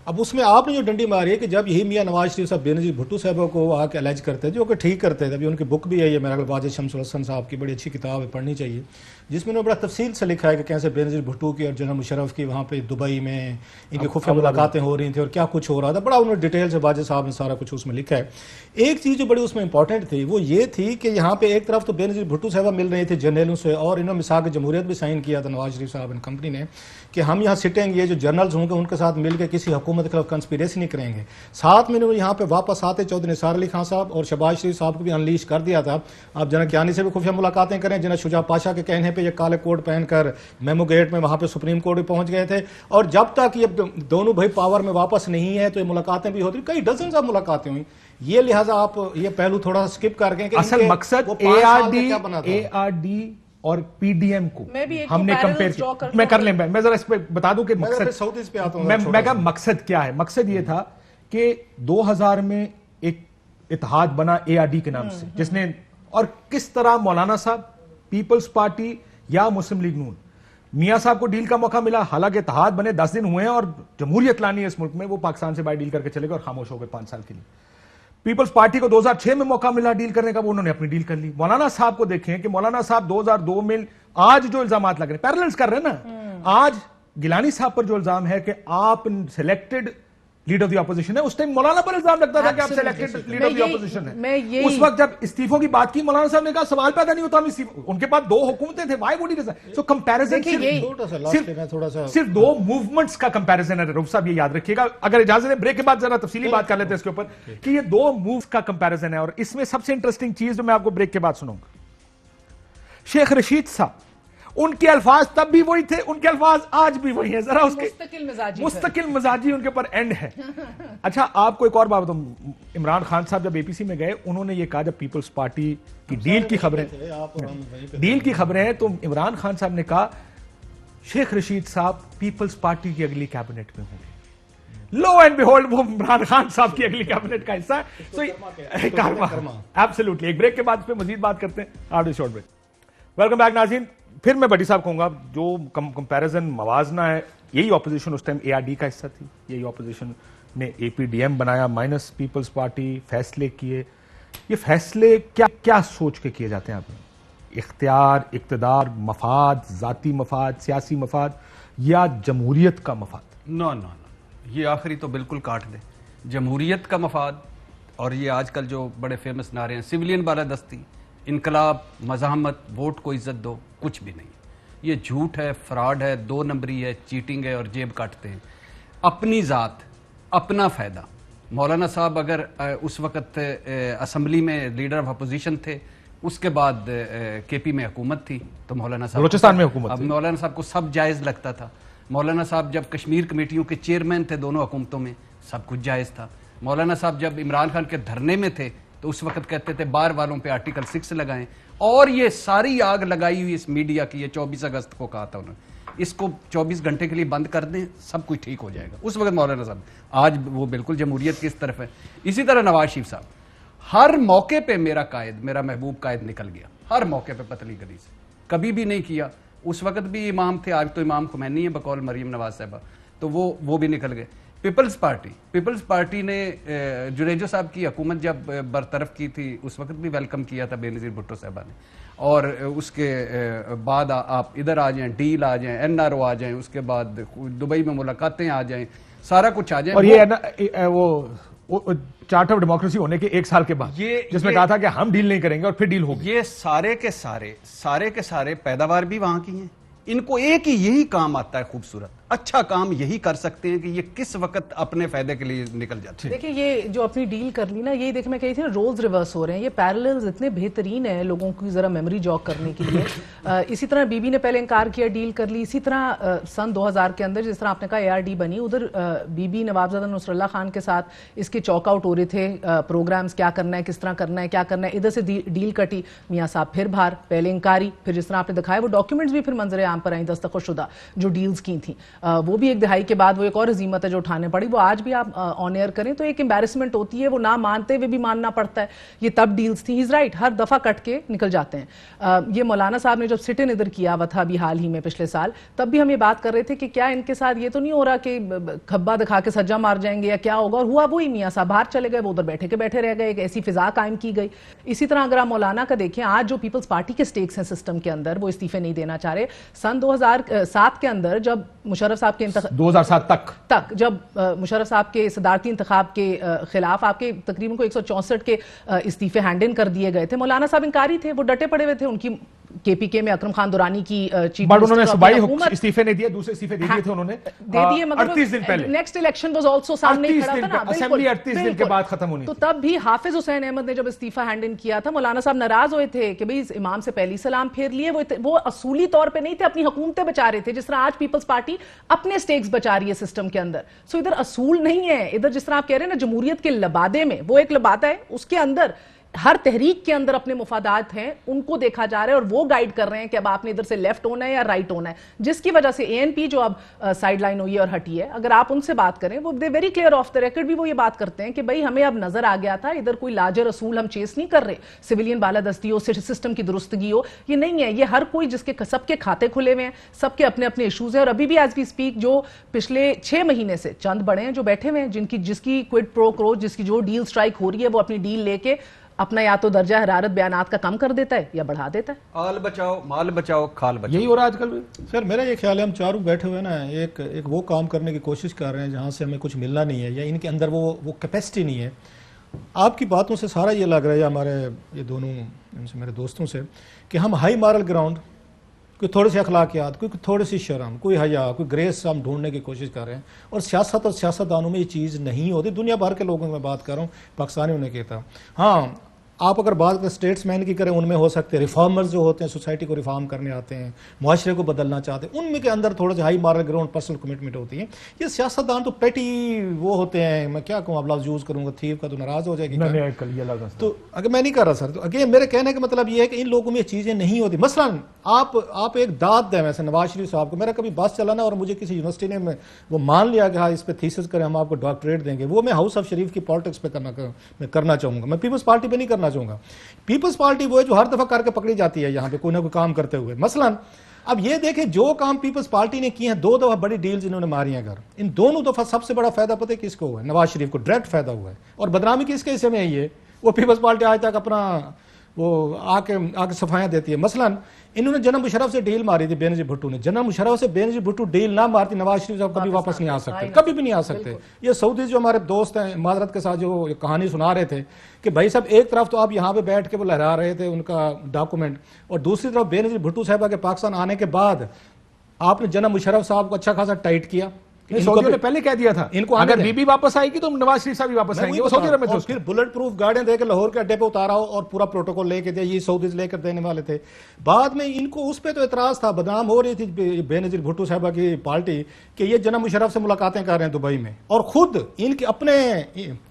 اب اس میں آپ نے جو ڈنڈی ماری ہے کہ جب یہی میاں نواز شریف صاحب بے نظیر بھٹو صاحبوں کو آ کے الائج کرتے ہیں, جو کہ ٹھیک کرتے تھے. ابھی ان کی بک بھی ہے, یہ میرا واجد شمس الحسن صاحب کی بڑی اچھی کتاب ہے, پڑھنی چاہیے, جس میں انہوں نے بڑا تفصیل سے لکھا ہے کہ کیسے بے نظیر بھٹو کی اور جنرل مشرف کی وہاں پہ دبئی میں ان کی خفیہ ملاقاتیں ہو رہی تھیں اور کیا کچھ ہو رہا تھا. بڑا انہوں نے ڈیٹیل سے واجد صاحب نے سارا کچھ اس میں لکھا ہے. ایک چیز جو بڑی اس میں امپورٹنٹ تھی وہ یہ تھی کہ یہاں پہ ایک طرف تو بے نظیر بھٹو صاحبہ مل رہے تھے جرنیلوں سے, اور انہوں نے میثاق جمہوریت بھی سائن کیا تھا نواز شریف صاحب اینڈ کمپنی نے, کہ ہم یہاں سٹیں گے, یہ جو جرنلز ہوں گے ان کے ساتھ مل کے کسی حکومت हुकूमत के खिलाफ कंस्पिरेसी नहीं करेंगे। साथ में यहाँ पे वापस आते चौधरी निसार अली खान साहब और शहबाज शरीफ साहब को भी अनलीश कर दिया था। आप जना कियानी से भी खुफिया मुलाकातें करें, जना शुजा पाशा के कहने पे ये काले कोट पहनकर मेमो गेट में वहाँ पे सुप्रीम कोर्ट भी पहुँच गए थे। और जब तक ये दोनों भाई पावर में वापस नहीं है तो ये मुलाकातें भी होती, कई डजन से मुलाकातें हुई। ये लिहाजा आप ये पहलू थोड़ा स्किप कर गए कि असल मकसद ARD और PDM को हमने कंपेयर किया। मैं कर लें, मैं जरा इस पे बता दूं कि मकसद सऊदीज पे आता हूं। मैं कहा मकसद क्या है। मकसद ये था कि 2000 में एक इत्तेहाद बना ARD के नाम से, जिसने और किस तरह मौलाना साहब, पीपल्स पार्टी या मुस्लिम लीग नून, मियां साहब को डील का मौका मिला। हालांकि इत्तेहाद बने 10 दिन हुए हैं और जमहूरियत लानी है इस मुल्क में, वो पाकिस्तान से बाय डील करके चले गए और खामोश हो गए 5 साल के लिए। पीपल्स पार्टी को 2006 में मौका मिला डील करने का, वो उन्होंने अपनी डील कर ली। मौलाना साहब को देखें कि मौलाना साहब 2002 में आज जो इल्जाम लग रहे हैं, पैरेलल्स कर रहे हैं ना। आज गिलानी साहब पर जो इल्जाम है कि आप selected leader of the opposition है, उस टाइम मौलाना पर इल्जाम लगता था कि आप selected leader of the opposition है। उस वक्त जब इस्तीफों की बात की, मौलाना साहब ने कहा सवाल पैदा नहीं होता, उनके पास 2 हुकूमतें थे, why would he resign? So comparison सिर्फ 2 मूवमेंट्स का कंपैरिजन है। रूफ साहब ये याद रखिएगा, अगर इजाजत है ब्रेक के बाद जरा तफसीली बात कर लेते हैं इसके ऊपर कि ये 2 मूव्स का कंपैरिजन है। और इसमें सबसे इंटरेस्टिंग चीज जो मैं आपको ब्रेक के बाद सुनाऊंगा, शेख रशीद साहब, उनके अल्फाज तब भी वही थे, उनके अल्फाज आज भी वही है। जरा उसके मुस्तकिल मिजाजी उनके पर एंड है। अच्छा, आपको एक और बात बताऊं, इमरान खान साहब जब APC में गए, उन्होंने ये कहा, जब पीपल्स पार्टी की डील की खबरें हैं तो इमरान खान साहब ने कहा शेख रशीद साहब पीपल्स पार्टी की अगली कैबिनेट में होंगे। लो एंड बिहोल्ड, वो इमरान खान साहब की अगली कैबिनेट का हिस्सा है। एब्सोल्युटली। एक ब्रेक के बाद इस पे मजीद बात करते हैं, after short break. Welcome back नाज़रीन। फिर मैं बड़ी साहब कहूंगा, जो कंपैरिजन मवाजना है, यही ऑपोजिशन उस टाइम ARD का हिस्सा थी, यही ऑपोजिशन ने APDM बनाया माइनस पीपल्स पार्टी, फैसले किए। ये फैसले क्या सोच के किए जाते हैं आप? इख्तियार, इक्तदार, मफाद, जाती मफाद, सियासी मफाद या जमहूरियत का मफाद? नो, ये आखिरी तो बिल्कुल काट दे। जमहूरियत का मफाद, और ये आजकल जो बड़े फेमस नारे हैं, सिविलियन बालादस्ती, इनकलाब, मज़ाहमत, वोट को इज्जत दो, कुछ भी नहीं। ये झूठ है, फ्रॉड है, 2 नंबरी है, चीटिंग है और जेब काटते हैं। अपनी ज़ात, अपना फ़ायदा। मौलाना साहब अगर उस वक़्त असम्बली में लीडर ऑफ अपोजिशन थे, उसके बाद KP में हुकूमत थी, तो मौलाना साहब बलूचिस्तान में हुकूमत थी। मौलाना साहब को सब जायज़ लगता था। मौलाना साहब जब कश्मीर कमेटियों के चेयरमैन थे दोनों हुकूमतों में, सब कुछ जायज़ था। मौलाना साहब जब इमरान खान के धरने में थे तो उस वक्त कहते थे बार वालों पे आर्टिकल 6 लगाएं, और ये सारी आग लगाई हुई इस मीडिया की, ये 24 अगस्त को कहा था उन्होंने, इसको 24 घंटे के लिए बंद कर दें, सब कुछ ठीक हो जाएगा। उस वक्त मौलाना साहब, आज वो बिल्कुल जमहूरियत की इस तरफ है। इसी तरह नवाज शरीफ साहब, हर मौके पे मेरा कायद, मेरा महबूब कायद निकल गया, हर मौके पे पतली गली से, कभी भी नहीं किया। उस वक्त भी इमाम थे, आज तो इमाम खुमैनी है बकौल मरियम नवाज साहबा, तो वो भी निकल गए। पीपल्स पार्टी ने जुनेजो साहब की हुकूमत जब बरतरफ की थी, उस वक्त भी वेलकम किया था बेनज़ीर भुट्टो साहबा ने, और उसके बाद आप इधर आ जाएं, डील आ जाएं, NRO आ जाएं, उसके बाद दुबई में मुलाकातें आ जाएं, सारा कुछ आ जाए। और ये ना वो चार्ट ऑफ डेमोक्रेसी होने के 1 साल के बाद जिसमें कहा था कि हम डील नहीं करेंगे और फिर डील होगी। ये सारे के सारे पैदावार भी वहां की हैं। इनको एक ही यही काम आता है, खूबसूरत अच्छा काम यही कर सकते हैं कि ये किस वक्त अपने फायदे के लिए निकल जाते हैं। देखिए, ये जो अपनी डील कर ली ना, ये देखिए मैं कही थी ना, रोल्स रिवर्स हो रहे हैं। ये पैरेलल्स इतने बेहतरीन है लोगों की जरा मेमोरी जॉग करने के लिए। इसी तरह बीबी ने पहले इनकार किया, डील कर ली। इसी तरह सन 2000 के अंदर जिस तरह आपने कहा ARD बनी, उधर बीबी नवाबजादा नसरुल्लाह खान के साथ इसके चौकआउट हो रहे थे, प्रोग्राम्स क्या करना है, किस तरह करना है, क्या करना है। इधर से डील कटी, मियाँ साहब फिर बाहर, पहले इंकारी, फिर जिस तरह आपने दिखाया वो डॉक्यूमेंट्स भी फिर मंजर आम पर आई, दस्तखतशुदा जो डील्स की थी, वो भी एक दिहाई के बाद वो एक और अजीमत है जो उठाने पड़ी। वो आज भी आप ऑन एयर करें तो एक एम्बैरेसमेंट होती है, वो ना मानते हुए भी मानना पड़ता है। ये तब डील्स थी, इज राइट, हर दफा कट के निकल जाते हैं। ये मौलाना साहब ने जब सिट इन इधर किया हुआ था अभी हाल ही में पिछले साल, तब भी हम ये बात कर रहे थे कि क्या इनके साथ ये तो नहीं हो रहा कि खब्बा दिखा के सज्जा मार जाएंगे या क्या होगा, और हुआ वही, मियाँ साहब बाहर चले गए, वो उधर बैठे के बैठे रह गए, एक ऐसी फिजा कायम की गई। इसी तरह अगर आप मौलाना का देखें, आज जो पीपल्स पार्टी के स्टेक्स हैं सिस्टम के अंदर, वो इस्तीफे नहीं देना चाह रहे। सन 2007 के अंदर जब मुशर्रफ साहब के 2007 तक जब मुशर्रफ साहब के सदारती इंतखाब के खिलाफ आपके तकरीबन को 164 के इस्तीफे हैंड इन कर दिए गए थे, मौलाना साहब इंकारी थे, वो डटे पड़े हुए थे, उनकी KPK में अकरम खान दुरानी की चीफ बट उन्होंने सुबाई इस्तीफे नहीं दिए, दूसरे इस्तीफे दे दिए थे उन्होंने दे दिए, मगर 38 दिन पहले, नेक्स्ट इलेक्शन वाज आल्सो सामने ही खड़ा था ना, असेंबली 38 दिन के बाद खत्म होनी। तो तब भी हाफिज हुसैन अहमद ने जब इस्तीफा हैंड इन किया था, मौलाना साहब नाराज हुए थे कि भाई इमाम से पहली सलाम फेर लिए, वो असूली तौर पे नहीं थे, अपनी हुकूमतें बचा रहे थे, जिस तरह आज पीपल्स पार्टी अपने स्टेक्स बचा रही है सिस्टम के अंदर। सो इधर असूल नहीं है, इधर जिस तरह आप कह रहे हैं ना जमहूरियत के लबादे में, वो एक लबादा है, उसके अंदर हर तहरीक के अंदर अपने मुफादात हैं, उनको देखा जा रहा है और वो गाइड कर रहे हैं कि अब आपने इधर से लेफ्ट होना है या राइट होना है, जिसकी वजह से ANP जो अब साइड लाइन हुई है और हटी है, अगर आप उनसे बात करें वो they very clear off the record भी वो ये बात करते हैं कि भाई हमें अब नजर आ गया था, इधर कोई लार्जर असूल हम चेस नहीं कर रहे, सिविलियन बालादस्ती हो, सिस्टम की दुरुस्तगी हो, ये नहीं है, ये हर कोई जिसके सबके खाते खुले हुए हैं, सबके अपने अपने इशूज हैं। और अभी भी एज वी स्पीक जो पिछले 6 महीने से चंद बड़े हैं जो बैठे हुए हैं, जिसकी क्विड प्रो क्रो, जिसकी जो डील स्ट्राइक हो रही है, वो अपनी डील लेके अपना या तो दर्जा हरारत बयानात का कम कर देता है या बढ़ा देता है। आल बचाओ, माल बचाओ, खाल बचाओ, यही हो रहा है आजकल। सर मेरा ये ख्याल है हम चारों बैठे हुए ना एक वो काम करने की कोशिश कर रहे हैं जहाँ से हमें कुछ मिलना नहीं है, या इनके अंदर वो कैपेसिटी नहीं है। आपकी बातों से सारा ये लग रहा है, हमारे ये दोनों इनसे मेरे दोस्तों से, कि हम हाई मॉरल ग्राउंड, कोई थोड़ी सी अखलाकियात, कोई थोड़ी सी शर्म, कोई हया, कोई ग्रेस हम ढूंढने की कोशिश कर रहे हैं। और सियासत और सियासतदानों में ये चीज़ नहीं होती। दुनिया भर के लोगों में बात कर रहा हूँ, पाकिस्तानियों ने कहता। हाँ, आप अगर बात करें स्टेट्समैन की करें, उनमें हो सकते हैं रिफॉर्मर्स जो होते हैं, सोसाइटी को रिफॉर्म करने आते हैं, मुआशरे को बदलना चाहते हैं, उनमें के अंदर थोड़ा सा high moral ground, personal commitment होती है। ये सियासतदान तो पेटी वो होते हैं, मैं क्या कहूँ, अब लफ्ज़ यूज़ करूँगा, थीव का तो नाराज़ हो जाएगी। तो अगर मैं नहीं कर रहा सर, तो अगेन मेरे कहने का मतलब ये है कि इन लोगों में ये चीज़ें नहीं होती। मसलन आप एक दाद दें वैसे नवाज शरीफ साहब को, मेरा कभी बस चला ना और मुझे किसी यूनिवर्सिटी ने वो मान लिया कि हाँ इस पर थीसिस करें, हम आपको डॉक्टरेट देंगे, वो मैं हाउस ऑफ शरीफ की पॉलिटिक्स पे करना चाहूँगा, मैं पीपल्स पार्टी पे नहीं करना चाहूँगा। पीपल्स पार्टी वो है जो हर दफा करके पकड़ी जाती है यहाँ पे कोई ना कोई काम करते हुए। मसलन अब ये देखें जो काम पीपल्स पार्टी ने किए हैं, 2 दफा बड़ी डील्स इन्होंने मारी हैं घर, इन दोनों दफा सबसे बड़ा फायदा पता है किसको हुआ है? नवाज शरीफ को डायरेक्ट फायदा हुआ है। और बदनामी किसके हिस्से में है? ये वो पीपल्स पार्टी आज तक अपना वो आके सफाइयाँ देती है। मसलन इन्होंने जनरल मुशर्रफ से डील मारी थी, बेनजीर भुट्टो ने। जनरल मुशर्रफ से बेनजीर भुट्टो डील ना मारती, नवाज शरीफ साहब कभी वापस नहीं आ सकते, कभी भी नहीं आ सकते। ये सऊदी जो हमारे दोस्त हैं, माजरत के साथ जो कहानी सुना रहे थे कि भाई साहब एक तरफ तो आप यहाँ पे बैठ के वो लहरा रहे थे उनका डॉक्यूमेंट, और दूसरी तरफ बेनजीर भुट्टो साहब के पाकिस्तान आने के बाद आपने जनरल मुशर्रफ साहब को अच्छा खासा टाइट किया। सऊदी ने पहले कह दिया था इनको अगर बीबी वापस आएगी तो नवाज शरीफ साहब भी वापस आएंगे, वो सऊदी में थे। फिर बुलेट प्रूफ गाड़ियां देकर लाहौर के अड्डे पे उतारा और पूरा प्रोटोकॉल लेके दिया, ये सऊदी लेकर देने वाले थे। बाद में इनको उस पर तो एतराज था, बदनाम हो रही थी बेनजीर भुट्टो साहबा की पार्टी कि ये जनरल मुशर्रफ से मुलाकातें कर रहे हैं दुबई में, और खुद इनके अपने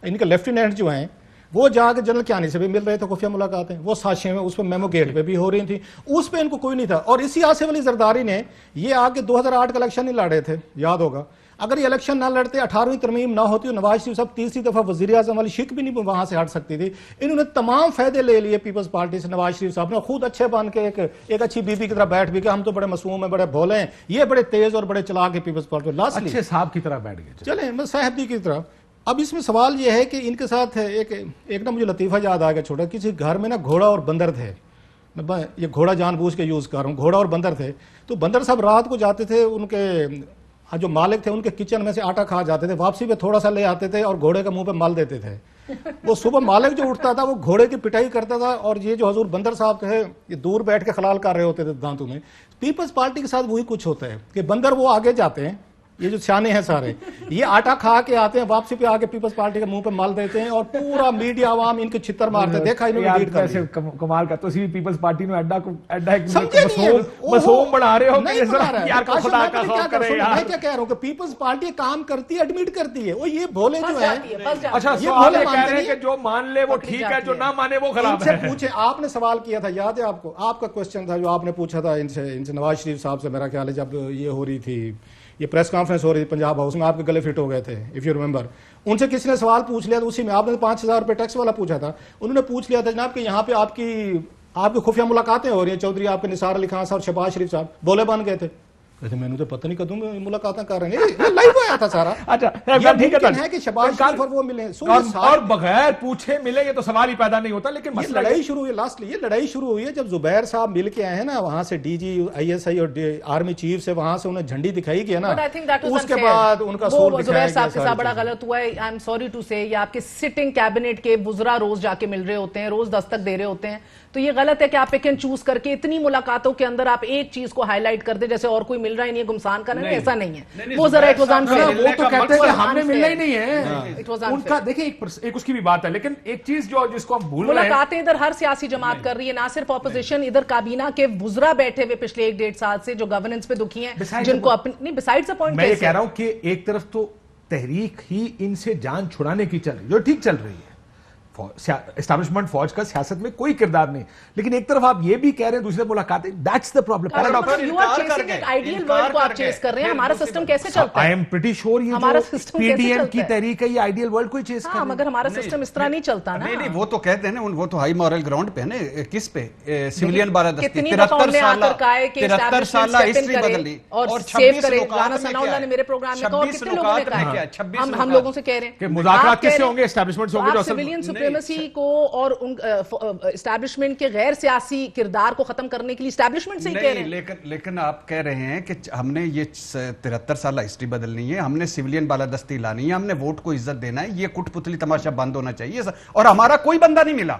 इनके लेफ्टिनेंट जो हैं वो जाके जनरल क्यानी से भी मिल रहे थे, खुफिया मुलाकातें, वो साजिशें में उस पर मेमो गेट पे भी हो रही थी, उस पर इनको कोई नहीं था। और इसी आसिफ अली जरदारी ने ये आगे 2008 का इलेक्शन नहीं लड़े थे, याद होगा। अगर ये इलेक्शन ना लड़ते, 18वीं तरमीम ना होती, तो नवाज शरीफ साहब तीसरी दफा वजीर आजम वाली शिक भी नहीं वहां से हट सकती थी। इन्होंने तमाम फायदे ले लिए पीपल्स पार्टी से। नवाज शरीफ साहब ने खुद अच्छे बन के एक अच्छी बीबी की तरह बैठ भी गए, हम तो बड़े मासूम हैं, बड़े भोले हैं, ये बड़े तेज और बड़े चलाक है पीपल्स पार्टी, अच्छे साहब की तरह बैठ गए, चले साहबदी की तरह। अब इसमें सवाल ये है कि इनके साथ एक ना मुझे लतीफ़ा याद आ गया छोटा, किसी घर में ना घोड़ा और बंदर थे, मैं ये घोड़ा जानबूझ के यूज़ कर रहा हूँ, घोड़ा और बंदर थे। तो बंदर साहब रात को जाते थे, उनके जो मालिक थे उनके किचन में से आटा खा जाते थे, वापसी पे थोड़ा सा ले आते थे और घोड़े के मुंह पे मल देते थे। वो सुबह मालिक जो उठता था वो घोड़े की पिटाई करता था, और ये जो हजूर बंदर साहब थे ये दूर बैठ के खलाल कर रहे होते थे दांतों में। पीपल्स पार्टी के साथ वही कुछ होता है कि बंदर वो आगे जाते हैं, ये जो सियाने हैं सारे, ये आटा खा के आते हैं, वापसी पे आके पीपल्स पार्टी के मुंह पे मल देते हैं, और पूरा मीडिया आवाम इनके छितर मारते हैं। देखा इन्होंने लीड कर दिया। कमाल का तो सी पीपल्स पार्टी ने अड्डा मसूम बना रहे हो कि यार खुदा का खौफ करे यार। मैं क्या कह रहा हूं कि पीपल्स पार्टी काम करती है, एडमिट करती है, वो ये भोले जो है। अच्छा, सवाल कह रहे हैं कि जो मान ले वो ठीक है, जो ना माने वो खराब है। पूछे, आपने सवाल किया था, याद है आपको? आपका क्वेश्चन था जो आपने पूछा था इनसे नवाज शरीफ साहब से, मेरा ख्याल है जब ये हो रही थी, ये प्रेस कॉन्फ्रेंस हो रही थी पंजाब हाउस में, आपके गले फिट हो गए थे, इफ यू रिमेंबर। उनसे किसी ने सवाल पूछ लिया, तो उसी में आपने 5000 रुपये टैक्स वाला पूछा था, उन्होंने पूछ लिया था जनाब कि यहाँ पे आपकी खुफिया मुलाकातें हो रही हैं, चौधरी आपके निसार अली खान साहब, शहबाज शरीफ साहब, बोले बन गए थे। मैंने तो पता नहीं कदूं मुलाकात कर रहे हैं लाइव आया था सारा। अच्छा ठीक है कि शहबाज शरीफ और वो मिले और बगैर पूछे मिले, ये तो सवाल ही पैदा नहीं होता। लेकिन ये लड़ाई शुरू हुई, लास्टली ये लड़ाई शुरू हुई है जब जुबैर साहब मिल के आए हैं ना, वहां से डीजी ISI और आर्मी चीफ से, वहां से उन्हें झंडी दिखाई गई ना, उसके बाद उनका जुबैर साहब के साथ बड़ा गलत हुआ है। आई एम सॉरी टू से, ये आपके सिटिंग कैबिनेट के वुज़रा रोज जाके मिल रहे होते हैं, रोज दस्तक दे रहे होते हैं, तो ये गलत है कि आप पिक एंड चूज करके इतनी मुलाकातों के अंदर आप एक चीज को हाईलाइट कर दे जैसे और कोई मिल रहा है नहीं, गुमसान करना नहीं, ऐसा नहीं है। वो जरा इट वाज अनफेयर, वो तो कहते हैं कि हमने मिलना ही नहीं है, इट वाज अनफेयर। उनका देखिए एक उसकी भी बात है, लेकिन एक चीज जो जिसको हम भूल रहे हैं, मुलाकातें इधर हर सियासी जमात कर रही है, ना सिर्फ ऑपोजिशन, इधर काबीना के वुज़रा बैठे हुए पिछले 1-1.5 साल से जो गवर्नेंस पे दुखी हैं, जिनको अपनी बिसाइड्स अ पॉइंट, मैं ये कह रहा हूं कि एक तरफ तो तहरीक ही इनसे जान छुड़ाने की चल रही है, जो ठीक चल रही है, एस्टैब्लिशमेंट फौज का सियासत में कोई किरदार नहीं, लेकिन एक तरफ आप ये भी कह रहे हैं दूसरे मुलाकातें, that's the problem. You are chasing एक आइडियल वर्ल्ड को आप चेस कर रहे हैं, हमारा सिस्टम कैसे चलता है? आई एम प्रीटी श्योर ये हमारा सिस्टम पीडीएम की तहरीक है, ये आइडियल वर्ल्ड को ही चेस कर रही है। मगर हमारा सिस्टम इस तरह नहीं चलता ना। नहीं, वो तो कहते हैं ना, वो तो हाई मॉरल ग्राउंड पे है ना, किस पे, सिविलियन बारादस्ती, 73 साल हिस्ट्री बदली और 26 लोगों ने मेरे प्रोग्राम में कहा, और कितने लोगों ने कहा, हम लोगों से कह रहे हैं कि मुज़ाकरात किससे होंगे, एस्टैब्लिशमेंट से होंगे, सिविलियन सुप्रीमेसी को और उन एस्टैब्लिशमेंट के गैर सियासी किरदार को खत्म करने के लिए एस्टैब्लिशमेंट से ही कह रहे हैं। लेकिन आप कह रहे हैं कि हमने ये 73 साल हिस्ट्री बदलनी है, हमने सिविलियन बालादस्ती लानी है, हमने वोट को इज्जत देना है, ये कुटपुतली तमाशा बंद होना चाहिए। और हमारा कोई बंदा नहीं मिला,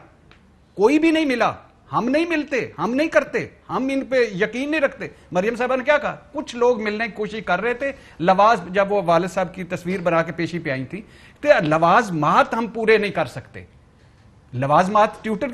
कोई भी नहीं मिला, हम नहीं मिलते, हम नहीं करते, हम इन पे यकीन नहीं रखते। मरियम साहबा ने क्या कहा, कुछ लोग मिलने की कोशिश कर रहे थे, लवाज जब वो वालिद साहब की तस्वीर बना के पेशी पे आई थी, तो लवाज मात हम पूरे नहीं कर सकते। लवाजमात ट्विटर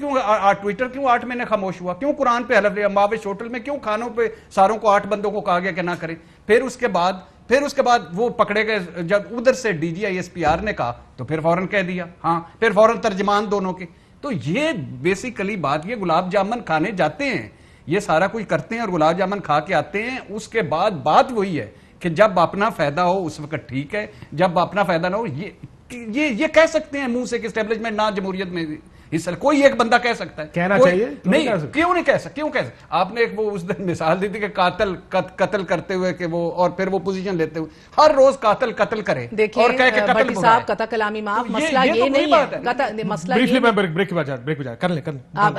क्यों 8 महीने खामोश हुआ, क्यों कुरान पे हलफ लिया, माविश होटल में क्यों खानों पे सारों को 8 बंदों को कहा गया कि ना करें। फिर उसके बाद वो पकड़े गए, जब उधर से DG ISPR ने कहा तो फिर फौरन कह दिया, हाँ, फिर फौरन तर्जमान दोनों के। तो ये बेसिकली बात, ये गुलाब जामुन खाने जाते हैं, ये सारा कुछ करते हैं और गुलाब जामुन खा के आते हैं, उसके बाद बात वही है कि जब अपना फायदा हो उस वक्त ठीक है, जब अपना फायदा ना हो, ये कह सकते हैं मुंह से कि एस्टेब्लिशमेंट ना जमहूरियत में हिस्सा, कोई एक बंदा कह सकता है, कहना चाहिए नहीं, क्यों नहीं कह सकता? आपने एक वो उस दिन मिसाल दी थी कि कत्ल करते हुए कि वो, और फिर वो पोजीशन लेते हुए हर रोज कत्ल करे और कह के कत्ल साहब कथा कलामी माफ, मसला ये नहीं है, मसला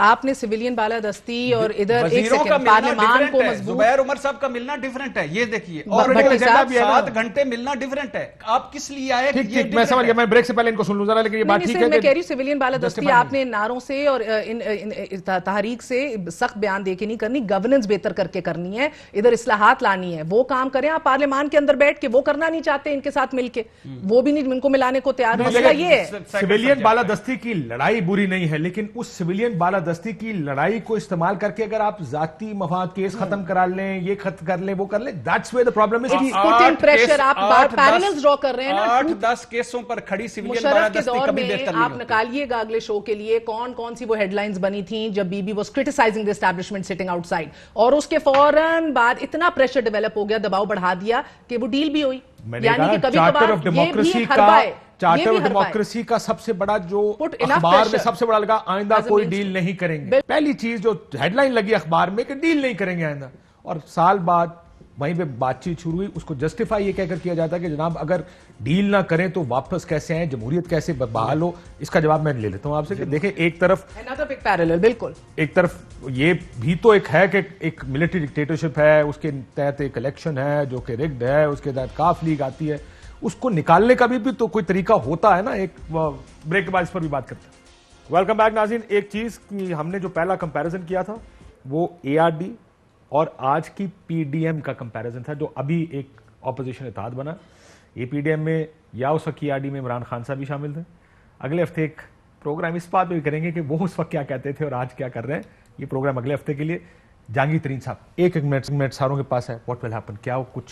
आपने सिविलियन बालादस्ती और इधर पार्लियामान को जुबैर उमर साहब का मिलना डिफरेंट है, ये देखिए, और 7 घंटे मिलना डिफरेंट है। आप किस लिए आए? मैं समझ गया, मैं ब्रेक से पहले इनको सुन लूं जरा, लेकिन ये बात ठीक है। मैं कह रही सिविलियन बालादस्ती आपने नारों से और तहरीक से सख्त बयान देके नहीं करनी, गवर्नेंस बेहतर करके करनी है, इधर इस्लाहात लानी है, वो काम करें। आप पार्लियामान के अंदर बैठ के वो करना नहीं चाहते इनके साथ मिलके, वो भी नहीं इनको मिलाने को तैयार। मसला ये है, सिविलियन बालादस्ती की लड़ाई बुरी नहीं है, लेकिन उस सिविलियन बालादस्ती की लड़ाई को इस्तेमाल करके अगर आप जाती मफाद केस खत्म करा लें, ये खत्म कर लें, वो कर लें, that's where the problem is. Putting pressure, आप पैरेलल्स ड्रॉ कर रहे हैं ना, 8-10 केसों पर खड़ी सिविलियन बालादस्ती कभी बेहतर नहीं। आप निकालिएगा अगले शो के लिए कौन कौन सी वो हेडलाइंस बनी थी जब BB was criticising the establishment sitting outside, और उसके फौरन बाद इतना प्रेशर डेवलप हो गया, दबाव बढ़ा दिया कि वो डील भी हुई। यानी कि कभी चार्टर ऑफ डेमोक्रेसी का सबसे बड़ा जो अखबार में सबसे बड़ा लगा, आइंदा कोई डील नहीं करेंगे। पहली चीज जो हेडलाइन लगी अखबार में कि डील नहीं करेंगे आइंदा, और साल बाद वहीं पे बातचीत शुरू हुई, उसको जस्टिफाई ये कहकर किया जाता है कि जनाब अगर डील ना करें तो वापस कैसे आए, जमहूरियत कैसे बहाल हो। इसका जवाब मैं ले लेता हूं आपसे कि देखें, एक तरफ बिल्कुल एक तरफ ये भी तो एक है कि एक मिलिट्री डिक्टेटरशिप है, उसके तहत एक इलेक्शन है जो कि रिग्ड है, उसके तहत काफ लीग आती है, उसको निकालने का भी तो कोई तरीका होता है ना। एक ब्रेक के बाद इस पर भी बात करते हैं। वेलकम बैक नाज़रीन। एक चीज की हमने जो पहला कंपैरिजन किया था वो ARD और आज की PDM का कंपैरिजन था, जो अभी एक ऑपोजिशन इत्तेहाद बना। ये PDM में या उस वक्त ARD में इमरान खान साहब भी शामिल थे। अगले हफ्ते एक प्रोग्राम इस बात पे भी करेंगे कि वो उस वक्त क्या कहते थे और आज क्या कर रहे हैं। ये प्रोग्राम अगले हफ्ते के लिए। जहांगीर तरीन साहब, एक मिनट सारों के पास है, व्हाट विल हैपन, क्या वो कुछ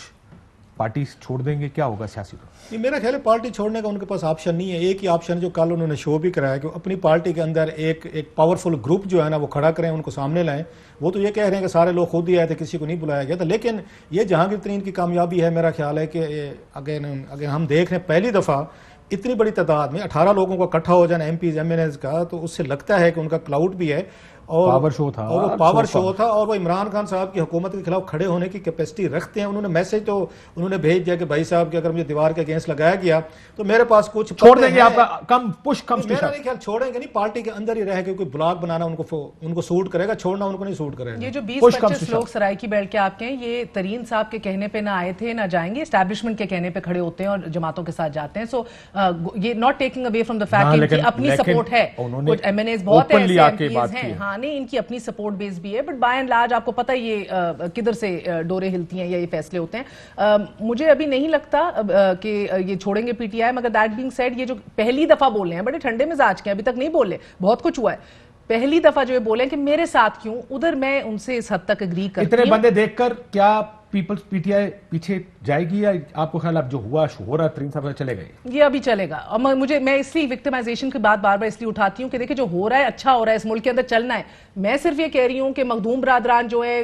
पार्टी छोड़ देंगे, क्या होगा सियासी को? मेरा ख्याल है पार्टी छोड़ने का उनके पास ऑप्शन नहीं है। एक ही ऑप्शन जो कल उन्होंने शो भी कराया कि अपनी पार्टी के अंदर एक पावरफुल ग्रुप जो है ना वो खड़ा करें, उनको सामने लाएं। वो तो ये कह रहे हैं कि सारे लोग खुद ही आए थे, किसी को नहीं बुलाया गया था। लेकिन ये जहांगीर तरीन की कामयाबी है, मेरा ख्याल है कि अगर हम देख रहे हैं पहली दफ़ा इतनी बड़ी तादाद में 18 लोगों का इकट्ठा हो जाना MPs MNAs का, तो उससे लगता है कि उनका क्लाउड भी है। पावर शो था, और वो पावर शो था, और वो इमरान खान साहब की हुकूमत के खिलाफ खड़े होने की कैपेसिटी रखते हैं। उन्होंने मैसेज तो उन्होंने भेज दिया कि भाई साहब कि अगर मुझे दीवार के अगेंस्ट लगाया गया तो मेरे पास कुछ छोड़ देंगे आपका कम पुश कम मेरा नहीं ख्याल छोड़ेंगे नहीं, पार्टी के अंदर ही रह के कोई ब्लॉग बनाना उनको सूट करेगा, छोड़ना उनको नहीं सूट करेगा। ये जो 20-25 लोग सराइकी बेल्ट के आपके हैं, ये तरीन साहब के कहने पे ना आए थे ना जाएंगे, एस्टैब्लिशमेंट के कहने पे खड़े होते हैं और जमातों के साथ जाते हैं। सो ये not taking away from the fact कि अपनी सपोर्ट है, कुछ एमएनएज बहुत ऐसे एमपीज हैं, हाँ नहीं इनकी अपनी सपोर्ट बेस भी है, बट बाय एंड लार्ज आपको पता है ये किधर से डोरे हिलती हैं या ये फैसले होते हैं। मुझे अभी नहीं लगता कि ये छोड़ेंगे पीटीआई, मगर दैट बीइंग सेड ये जो पहली दफा बोल रहे हैं बड़े ठंडे मिजाज के, अभी तक नहीं बोले, बहुत कुछ हुआ है, पहली दफा जो ये बोले कि मेरे साथ क्यों, उधर मैं उनसे इस हद तक एग्री करती हूं। इतने बंदे देखकर क्या पीपल्स पीटीआई पीछे जाएगी, या आपको ख्याल अब जो हुआ हो रहा तरीन साहब चले गए? ये अभी चलेगा। और मैं इसलिए विक्टिमाइजेशन की बात बार बार इसलिए उठाती हूँ कि देखिए जो हो रहा है अच्छा हो रहा है, इस मुल्क के अंदर चलना है। मैं सिर्फ ये कह रही हूँ कि मखदूम बरादरान जो है,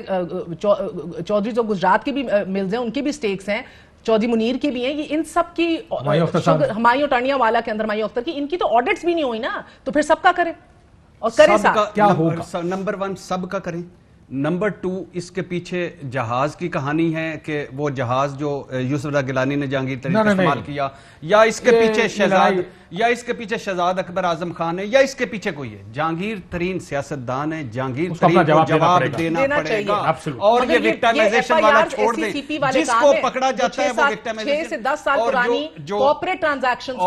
चौधरी जो गुजरात के भी मिल्स हैं उनके भी स्टेक्स हैं, चौधरी मुनीर की भी हैं, ये इन सब की, हमायूं टानिया वाला के अंदर हमायूं अख्तर की, इनकी तो ऑडिट्स भी नहीं हुई ना, तो फिर सबका करें और करे साथ। क्या होगा? नंबर 1 सबका करें, नंबर 2 इसके पीछे जहाज की कहानी है कि वो जहाज जो यूसुफ रज़ा गिलानी ने जहांगीर तरीन का इस्तेमाल किया, या इसके पीछे शहजाद अकबर आजम खान है, या इसके पीछे कोई है। जहांगीर तरीन सियासतदान है, जहांगीर तरीन को जवाब देना पड़ेगा, और ये विक्टिमाइजेशन वाला छोड़ दे, जिसको पकड़ा जाता है वो विक्टिमाइजेशन 6 से 10 साल पुरानी कॉर्पोरेट ट्रांजैक्शंस के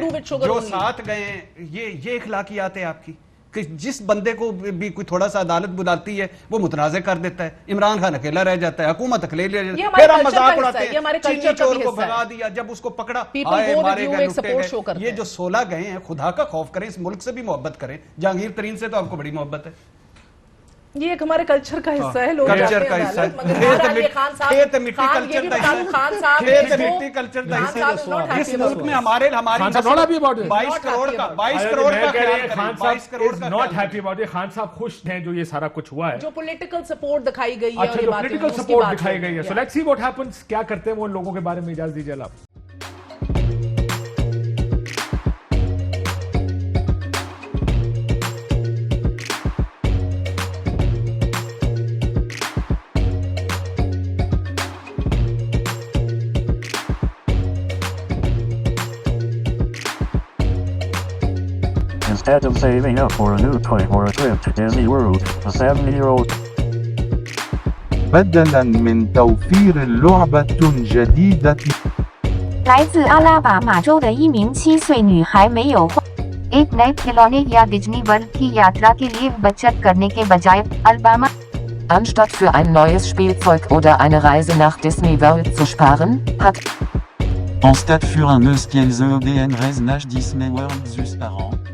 ऊपर जो साथ गए ये इखलाकियात है आपकी कि जिस बंदे को भी कोई थोड़ा सा अदालत बुलाती है वो मुतनाज़े कर देता है, इमरान खान अकेला रह जाता है, हुकूमत अकेले रह जाती है, फिर हम मजाक उड़ाते हैं, चीनी चोर को भगा दिया, जब उसको पकड़ा आए मारे गए लुटे गए। ये जो 16 गए हैं, खुदा का खौफ करें, इस मुल्क से भी मोहब्बत करें। जहांगीर तरीन से तो आपको बड़ी मोहब्बत है, ये एक हमारे कल्चर का हिस्सा है, लोग कल्चर का हिस्सा है, खेत मिट्टी कल्चर का हिस्सा है, खेत मिट्टी कल्चर का हिस्सा है। इस मुल्क में हमारी 22 करोड़ का खान साहब not happy about it. Khan साहब खुश हैं जो ये सारा कुछ हुआ है, जो पॉलिटिकल सपोर्ट दिखाई गई है, अच्छा जो पॉलिटिकल सपोर्ट दिखाई गई है। So let's see what happens, क्या करते हैं वो लोगों के बारे में इजाजत दीजिए आप। Instead of saving up for a new toy or a trip to Disney World, a 7-year-old بدلاً من توفير لعبة جديدة 来自阿拉巴马州的一名7岁女孩没有花 एक नए खिलौने या डिज्नी वर्ल्ड की यात्रा के लिए बचत करने के बजाय Alabama Anstatt für ein neues Spielzeug oder eine Reise nach Disney World zu sparen, hat En stade für un neus pielze ODN reise nach Disney World zus par an.